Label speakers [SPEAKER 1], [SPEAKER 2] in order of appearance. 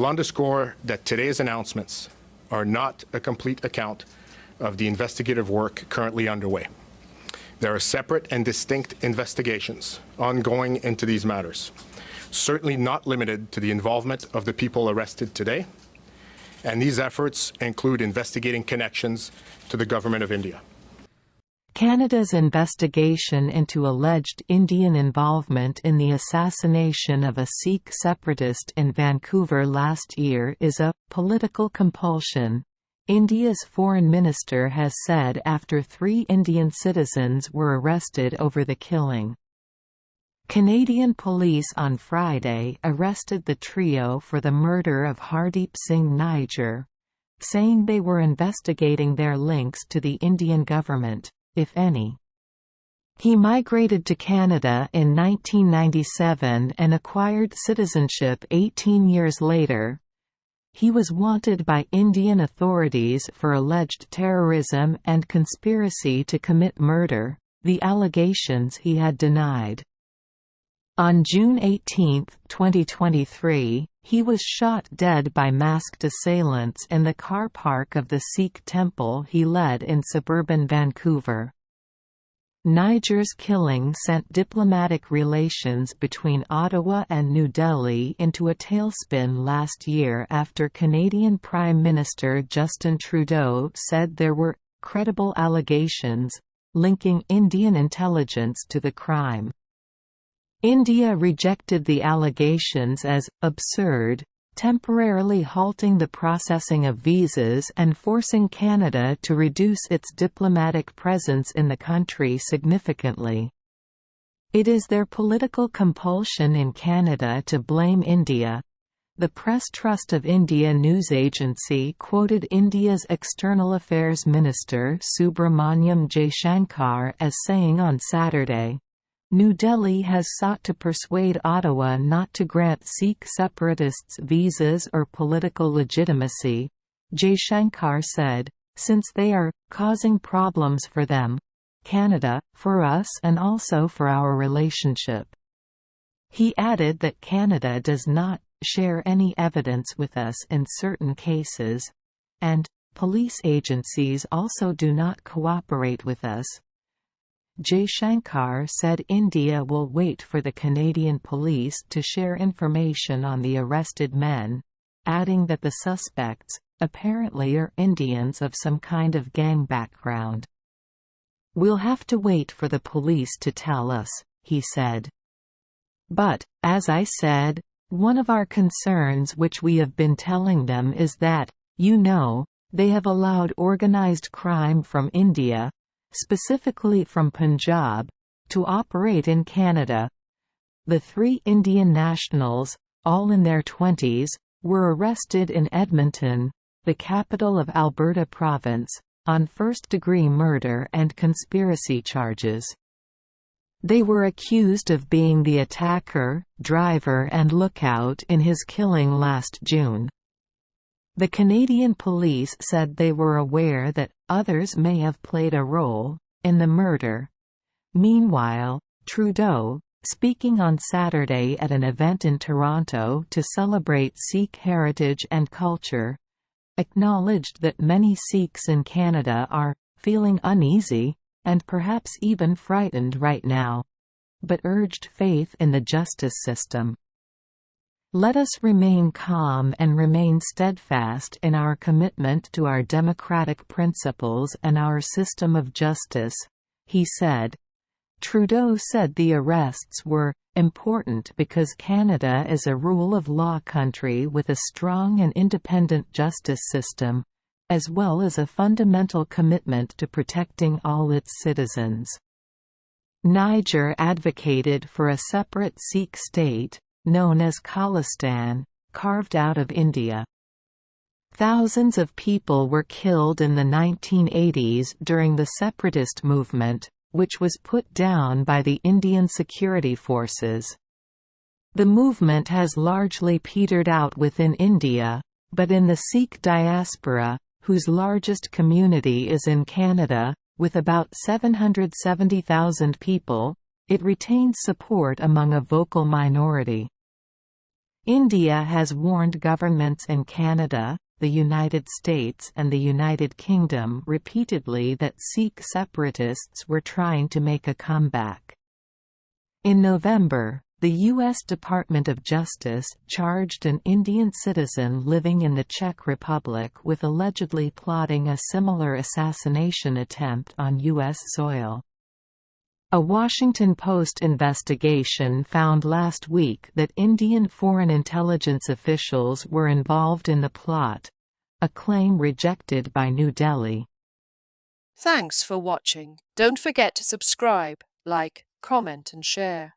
[SPEAKER 1] will underscore that today's announcements are not a complete account of the investigative work currently underway. There are separate and distinct investigations ongoing into these matters, certainly not limited to the involvement of the people arrested today, and these efforts include investigating connections to the Government of India.
[SPEAKER 2] Canada's investigation into alleged Indian involvement in the assassination of a Sikh separatist in Vancouver last year is a political compulsion, India's foreign minister has said after 3 Indian citizens were arrested over the killing. Canadian police on Friday arrested the trio for the murder of Hardeep Singh Nijjar, saying they were investigating their links to the Indian government, if any. He migrated to Canada in 1997 and acquired citizenship 18 years later. He was wanted by Indian authorities for alleged terrorism and conspiracy to commit murder, the allegations he had denied. On June 18, 2023, he was shot dead by masked assailants in the car park of the Sikh temple he led in suburban Vancouver. Nijjar's killing sent diplomatic relations between Ottawa and New Delhi into a tailspin last year after Canadian Prime Minister Justin Trudeau said there were credible allegations linking Indian intelligence to the crime. India rejected the allegations as absurd, temporarily halting the processing of visas and forcing Canada to reduce its diplomatic presence in the country significantly. It is their political compulsion in Canada to blame India. The Press Trust of India news agency quoted India's External Affairs Minister Subramaniam Jaishankar as saying on Saturday, New Delhi has sought to persuade Ottawa not to grant Sikh separatists visas or political legitimacy. Jaishankar said, since they are causing problems for them, Canada, for us and also for our relationship. He added that Canada does not share any evidence with us in certain cases, and police agencies also do not cooperate with us. Jaishankar said India will wait for the Canadian police to share information on the arrested men, adding that the suspects, apparently are Indians of some kind of gang background. We'll have to wait for the police to tell us, he said. But, as I said, one of our concerns which we have been telling them is that, they have allowed organized crime from India, specifically from Punjab, to operate in Canada. The 3 Indian nationals, all in their 20s, were arrested in Edmonton, the capital of Alberta Province, on first-degree murder and conspiracy charges. They were accused of being the attacker, driver and lookout in his killing last June. The Canadian police said they were aware that others may have played a role in the murder. Meanwhile, Trudeau, speaking on Saturday at an event in Toronto to celebrate Sikh heritage and culture, acknowledged that many Sikhs in Canada are feeling uneasy and perhaps even frightened right now, but urged faith in the justice system. Let us remain calm and remain steadfast in our commitment to our democratic principles and our system of justice, he said. Trudeau said the arrests were important because Canada is a rule of law country with a strong and independent justice system, as well as a fundamental commitment to protecting all its citizens. Nijjar advocated for a separate Sikh state, known as Khalistan, carved out of India. Thousands of people were killed in the 1980s during the separatist movement, which was put down by the Indian security forces. The movement has largely petered out within India, but in the Sikh diaspora, whose largest community is in Canada, with about 770,000 people, it retains support among a vocal minority. India has warned governments in Canada, the United States and the United Kingdom repeatedly that Sikh separatists were trying to make a comeback. In November, the U.S. Department of Justice charged an Indian citizen living in the Czech Republic with allegedly plotting a similar assassination attempt on U.S. soil. A Washington Post investigation found last week that Indian foreign intelligence officials were involved in the plot, a claim rejected by New Delhi.
[SPEAKER 3] Thanks for watching. Don't forget to subscribe, like, comment and share.